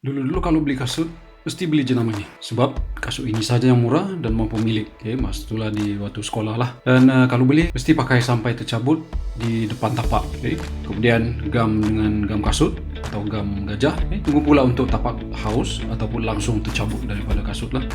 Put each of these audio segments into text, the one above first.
Dulu-dulu kalau beli kasut, mesti beli jenama ini. Sebab kasut ini saja yang murah dan mampu milik. Mas itulah di waktu sekolah lah. Dan kalau beli, mesti pakai sampai tercabut di depan tapak. Kemudian gam dengan gam kasut atau gam gajah. Tunggu pula untuk tapak haus ataupun langsung tercabut daripada kasut lah.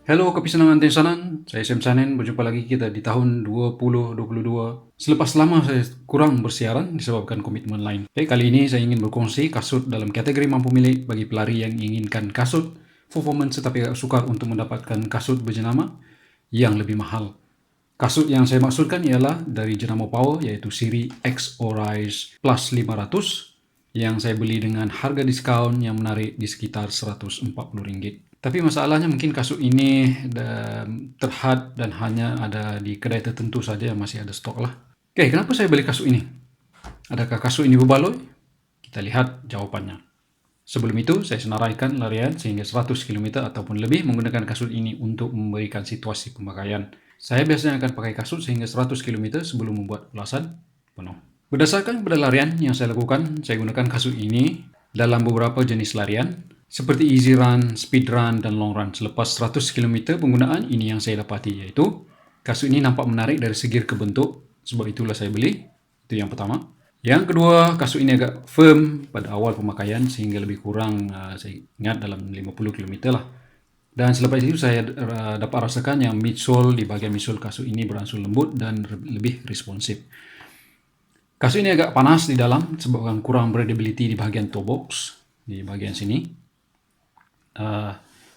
Halo kepisangan Tensanan, saya Sam Sanen, berjumpa lagi kita di tahun 2022. Selepas lama saya kurang bersiaran disebabkan komitmen lain. Kali ini saya ingin berkongsi kasut dalam kategori mampu milik bagi pelari yang inginkan kasut performance tetapi agak sukar untuk mendapatkan kasut berjenama yang lebih mahal. Kasut yang saya maksudkan ialah dari jenama Power, iaitu siri X Orise Plus 500 yang saya beli dengan harga diskaun yang menarik di sekitar RM140. Tapi masalahnya mungkin kasut ini terhad dan hanya ada di kedai tertentu saja yang masih ada stok lah. Kenapa saya beli kasut ini? Adakah kasut ini berbaloi? Kita lihat jawapannya. Sebelum itu, saya senaraikan larian sehingga 100 km ataupun lebih menggunakan kasut ini untuk memberikan situasi pemakaian. Saya biasanya akan pakai kasut sehingga 100 km sebelum membuat ulasan penuh. Berdasarkan pada larian yang saya lakukan, saya gunakan kasut ini dalam beberapa jenis larian seperti easy run, speed run, dan long run. Selepas 100 km penggunaan, ini yang saya dapati, yaitu kasut ini nampak menarik dari segi kebentuk, sebab itulah saya beli. Itu yang pertama. Yang kedua, kasut ini agak firm pada awal pemakaian sehingga lebih kurang saya ingat dalam 50 km lah. Dan selepas itu saya dapat rasakan yang midsole di bahagian midsole kasut ini berangsur lembut dan lebih responsif. Kasut ini agak panas di dalam sebabkan kurang breathability di bahagian toe box, di bahagian sini.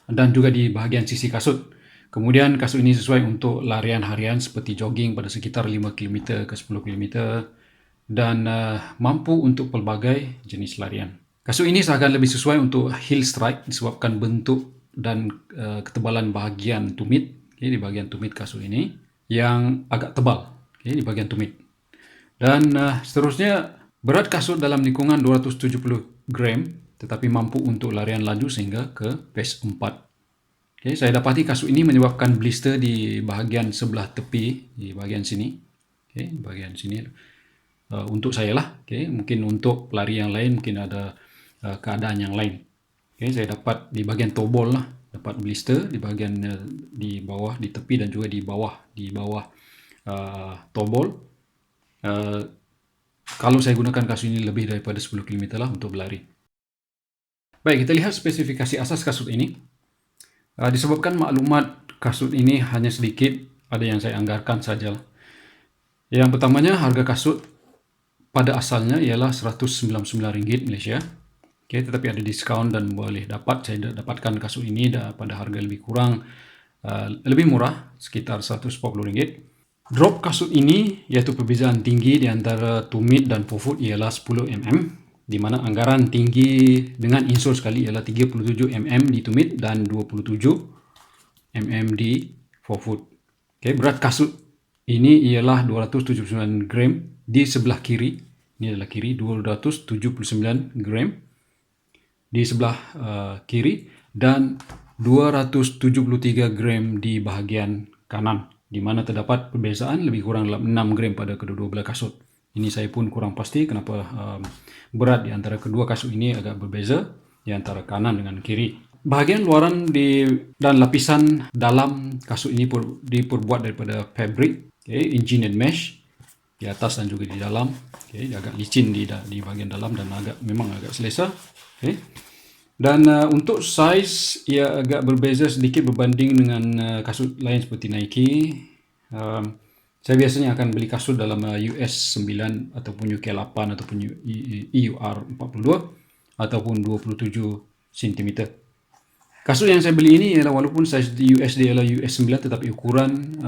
Dan juga di bahagian sisi kasut. Kemudian kasut ini sesuai untuk larian harian seperti jogging pada sekitar 5 km ke 10 km dan mampu untuk pelbagai jenis larian. Kasut ini seakan lebih sesuai untuk heel strike disebabkan bentuk dan ketebalan bahagian tumit, di bahagian tumit kasut ini yang agak tebal, di bahagian tumit. Dan seterusnya, berat kasut dalam lingkungan 270 gram tetapi mampu untuk larian laju sehingga ke pace 4. Saya dapati kasut ini menyebabkan blister di bahagian sebelah tepi, di bahagian sini. Bahagian sini. Untuk saya lah. Mungkin untuk pelari yang lain mungkin ada keadaan yang lain. Saya dapat di bahagian toe ball lah, dapat blister di bahagian di bawah, di tepi dan juga di bawah toe ball. Kalau saya gunakan kasut ini lebih daripada 10 km lah untuk berlari. Baik, kita lihat spesifikasi asas kasut ini. Disebabkan maklumat kasut ini hanya sedikit, ada yang saya anggarkan saja. Yang pertamanya, harga kasut pada asalnya ialah RM199 Malaysia. Tetapi ada diskaun dan boleh saya dapatkan kasut ini pada harga lebih kurang, lebih murah, sekitar RM140. Drop kasut ini, iaitu perbezaan tinggi di antara tumit dan forefoot ialah 10 mm, di mana anggaran tinggi dengan insole sekali ialah 37 mm di tumit dan 27 mm di forefoot. Okay, berat kasut ini ialah 279 gram di sebelah kiri. Ini adalah kiri, 279 gram di sebelah kiri dan 273 gram di bahagian kanan, di mana terdapat perbezaan lebih kurang dalam 6 gram pada kedua-dua belah kasut. Ini saya pun kurang pasti kenapa berat di antara kedua kasut ini agak berbeza di antara kanan dengan kiri. Bahagian luaran dan lapisan dalam kasut ini diperbuat daripada fabric, engineered mesh di atas dan juga di dalam. Dia agak licin di bahagian dalam dan memang agak selesa. Dan untuk saiz ia agak berbeza sedikit berbanding dengan kasut lain seperti Nike. Saya biasanya akan beli kasut dalam US 9 ataupun UK 8 ataupun EUR 42 ataupun 27 cm. Kasut yang saya beli ini ialah walaupun saiz di US dia ialah US 9 tetapi ukuran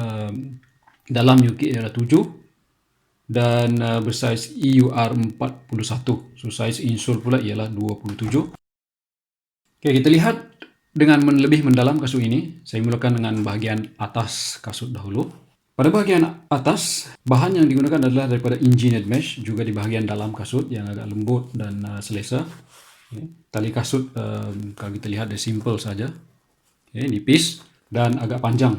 dalam UK ialah 7 dan bersaiz EUR 41. So saiz insole pula ialah 27. Okay, kita lihat dengan lebih mendalam kasut ini. Saya mulakan dengan bahagian atas kasut dahulu. Pada bahagian atas, bahan yang digunakan adalah daripada engineered mesh, juga di bahagian dalam kasut yang agak lembut dan selesa. Okay. Tali kasut kalau kita lihat dia simple saja, nipis dan agak panjang.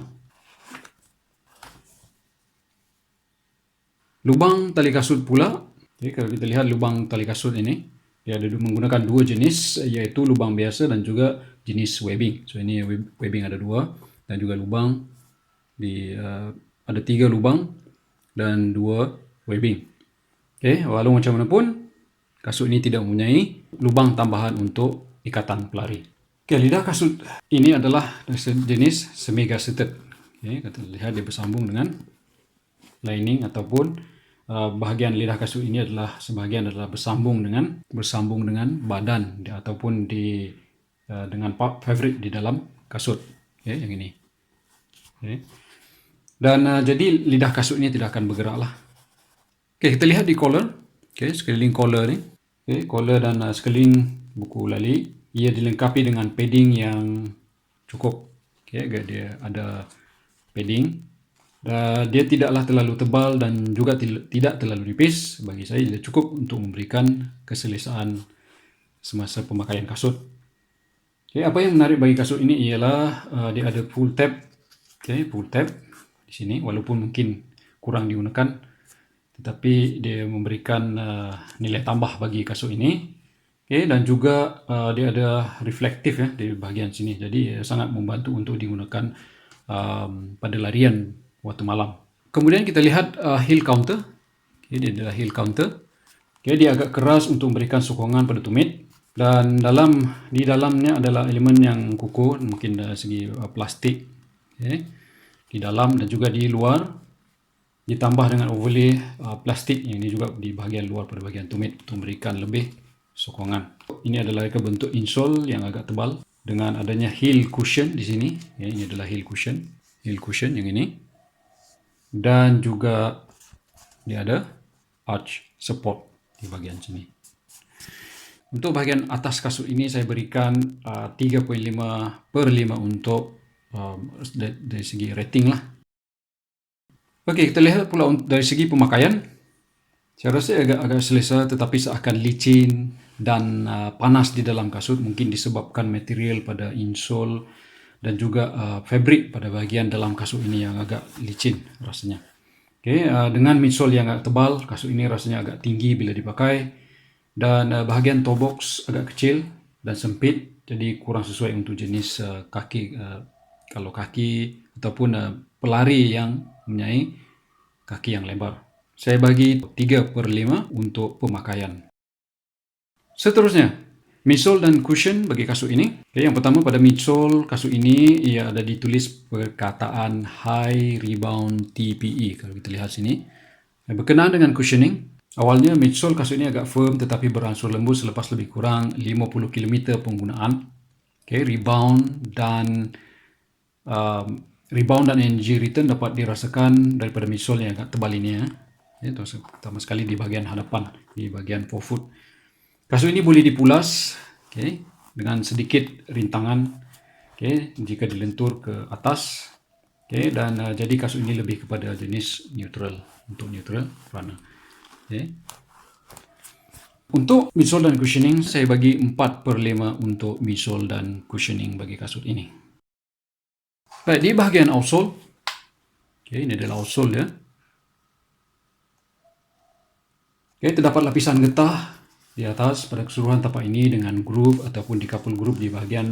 Lubang tali kasut pula, kalau kita lihat lubang tali kasut ini, dia ada menggunakan dua jenis, iaitu lubang biasa dan juga jenis webbing. So ini webbing ada dua dan juga lubang ada 3 lubang dan 2 webbing. Okay, walau macam mana pun kasut ini tidak mempunyai lubang tambahan untuk ikatan pelari. Okay, lidah kasut ini adalah jenis semi gusseted. Okay, kita lihat dia bersambung dengan lining ataupun bahagian lidah kasut ini adalah sebahagian adalah bersambung dengan badan ataupun dengan fabric di dalam kasut. Okay, yang ini. Okay. Dan jadi lidah kasut ini tidak akan bergerak lah. Okay, kita lihat di collar. Okay, sekeliling collar ni. Okay, collar dan sekeliling buku lali. Ia dilengkapi dengan padding yang cukup. Okay, dia ada padding. Dia tidaklah terlalu tebal dan juga tidak terlalu nipis. Bagi saya dia cukup untuk memberikan keselesaan semasa pemakaian kasut. Okay, apa yang menarik bagi kasut ini ialah dia ada full tab. Okay, full tab di sini walaupun mungkin kurang digunakan, tetapi dia memberikan nilai tambah bagi kasut ini. Okay, dan juga dia ada reflektif di bahagian sini. Jadi sangat membantu untuk digunakan pada larian waktu malam. Kemudian kita lihat heel counter. Okay, dia adalah heel counter. Okay, dia agak keras untuk memberikan sokongan pada tumit. Dan di dalamnya adalah elemen yang kukuh, mungkin dari segi plastik. Okay, di dalam dan juga di luar. Ditambah dengan overlay plastik yang ini juga di bahagian luar pada bahagian tumit untuk memberikan lebih sokongan. Ini adalah bentuk insole yang agak tebal dengan adanya heel cushion di sini. Okay, ini adalah heel cushion yang ini. Dan juga dia ada arch support di bahagian sini. Untuk bahagian atas kasut ini saya berikan 3.5/5 untuk dari segi rating lah. Okey, kita lihat pula dari segi pemakaian. Saya rasa agak selesa tetapi seakan licin dan panas di dalam kasut, mungkin disebabkan material pada insole dan juga fabric pada bahagian dalam kasut ini yang agak licin rasanya. Okay, dengan midsole yang agak tebal, kasut ini rasanya agak tinggi bila dipakai dan bahagian toe box agak kecil dan sempit, jadi kurang sesuai untuk jenis kaki. Kalau kaki ataupun pelari yang mempunyai kaki yang lebar. Saya bagi 3/5 untuk pemakaian. Seterusnya, midsole dan cushion bagi kasut ini. Okay, yang pertama pada midsole kasut ini ia ada ditulis perkataan High Rebound TPE. Kalau kita lihat sini. Berkenaan dengan cushioning, awalnya midsole kasut ini agak firm tetapi beransur lembut selepas lebih kurang 50 km penggunaan. Okay, rebound dan rebound dan energy return dapat dirasakan daripada midsole yang agak tebal ini ya. Terutama sekali di bahagian hadapan, di bahagian forefoot. Kasut ini boleh dipulas, dengan sedikit rintangan, jika dilentur ke atas, dan jadi kasut ini lebih kepada jenis neutral, untuk neutral runner. Untuk midsole dan cushioning, saya bagi 4/5 untuk midsole dan cushioning bagi kasut ini. Baik, di bahagian outsole, ini adalah outsole ya. Terdapat lapisan getah di atas pada keseluruhan tapak ini dengan groove ataupun decouple groove di bahagian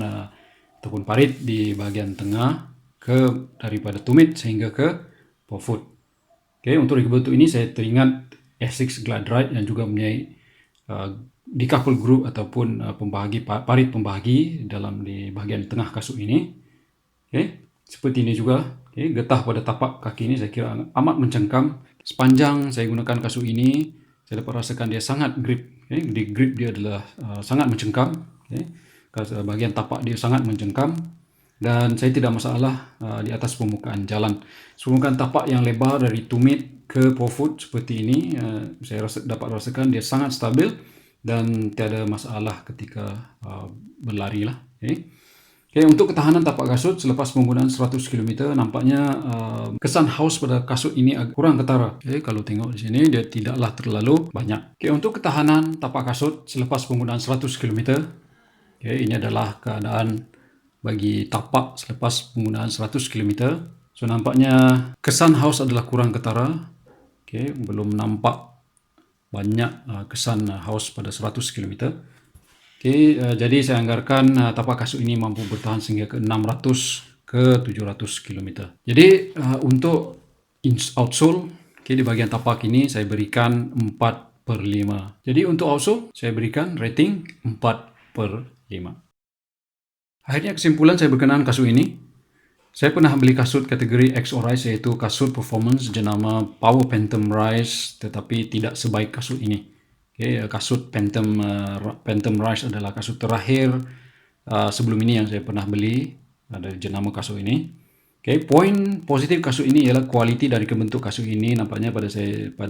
ataupun parit di bahagian tengah daripada tumit sehingga ke forefoot. Untuk rigid bentuk ini saya teringat Essex Glide Ride yang juga mempunyai decouple groove ataupun parit pembahagi di bahagian tengah kasut ini. Seperti ini juga. Getah pada tapak kaki ini saya kira amat mencengkam. Sepanjang saya gunakan kasut ini, saya dapat rasakan dia sangat grip. Di grip dia adalah sangat mencengkam. Bahagian tapak dia sangat mencengkam. Dan saya tidak masalah di atas permukaan jalan. Permukaan tapak yang lebar dari tumit ke forefoot seperti ini, saya dapat rasakan dia sangat stabil dan tiada masalah ketika berlari lah. Untuk ketahanan tapak kasut selepas penggunaan 100 km, nampaknya kesan haus pada kasut ini kurang ketara. Kalau tengok di sini dia tidaklah terlalu banyak. Untuk ketahanan tapak kasut selepas penggunaan 100 km, ini adalah keadaan bagi tapak selepas penggunaan 100 km. So nampaknya kesan haus adalah kurang ketara. Belum nampak banyak kesan haus pada 100 km. Jadi saya anggarkan tapak kasut ini mampu bertahan sehingga ke 600 ke 700 km. Jadi untuk outsole, di bahagian tapak ini saya berikan 4/5. Jadi untuk outsole saya berikan rating 4/5. Akhirnya kesimpulan saya berkenaan kasut ini. Saya pernah beli kasut kategori XO Rise, iaitu kasut performance jenama Power Phantom Rise, tetapi tidak sebaik kasut ini. Kasut Phantom Rise adalah kasut terakhir sebelum ini yang saya pernah beli, ada jenama kasut ini. Poin positif kasut ini ialah kualiti dari kebentuk kasut ini nampaknya pada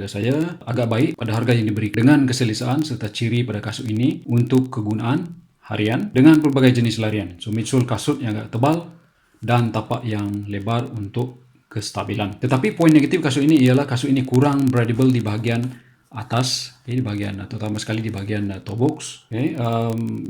saya agak baik pada harga yang diberi, dengan keselesaan serta ciri pada kasut ini untuk kegunaan harian dengan berbagai jenis larian. So midsole kasut yang agak tebal dan tapak yang lebar untuk kestabilan. Tetapi poin negatif kasut ini ialah kasut ini kurang breathable di bahagian atas, terutama sekali di bahagian toe box.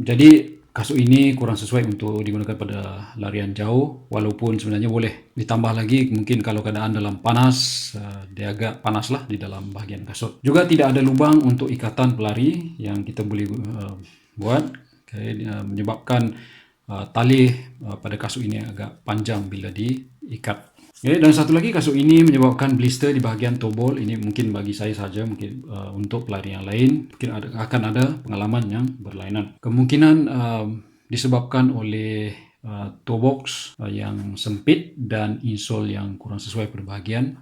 Jadi kasut ini kurang sesuai untuk digunakan pada larian jauh, walaupun sebenarnya boleh ditambah lagi mungkin kalau keadaan dalam panas, dia agak panas lah di dalam bahagian kasut. Juga tidak ada lubang untuk ikatan pelari yang kita boleh buat, menyebabkan tali pada kasut ini agak panjang bila diikat. Dan satu lagi, kasut ini menyebabkan blister di bahagian toe ball. Ini mungkin bagi saya saja, mungkin untuk pelari yang lain mungkin akan ada pengalaman yang berlainan. Kemungkinan disebabkan oleh toe box yang sempit dan insole yang kurang sesuai pada bahagian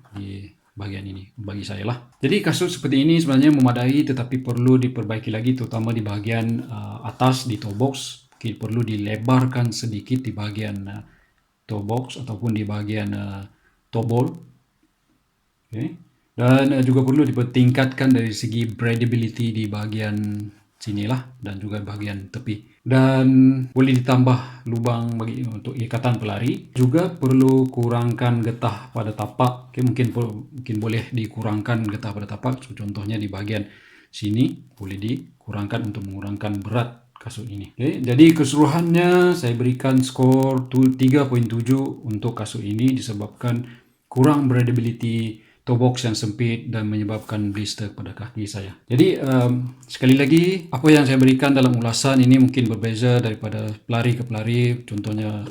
ini bagi saya lah. Jadi kasut seperti ini sebenarnya memadai, tetapi perlu diperbaiki lagi, terutama di bahagian atas di toe box. Perlu dilebarkan sedikit di bahagian toe box ataupun di bahagian toe ball. Dan juga perlu dipertingkatkan dari segi breathability di bahagian sinilah dan juga bahagian tepi. Dan boleh ditambah lubang untuk ikatan pelari. Juga perlu kurangkan getah pada tapak. Mungkin boleh dikurangkan getah pada tapak. So, contohnya di bahagian sini boleh dikurangkan untuk mengurangkan berat kasut ini. Jadi keseluruhannya saya berikan skor 3.7 untuk kasut ini disebabkan kurang breathability toe box yang sempit dan menyebabkan blister pada kaki saya. Jadi sekali lagi, apa yang saya berikan dalam ulasan ini mungkin berbeza daripada pelari ke pelari. Contohnya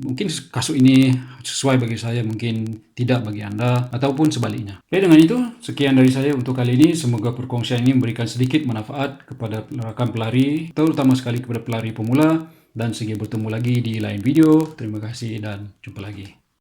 mungkin kasut ini sesuai bagi saya, mungkin tidak bagi anda, ataupun sebaliknya. Dengan itu, sekian dari saya untuk kali ini. Semoga perkongsian ini memberikan sedikit manfaat kepada rakan pelari, terutama sekali kepada pelari pemula. Dan sampai bertemu lagi di lain video. Terima kasih dan jumpa lagi.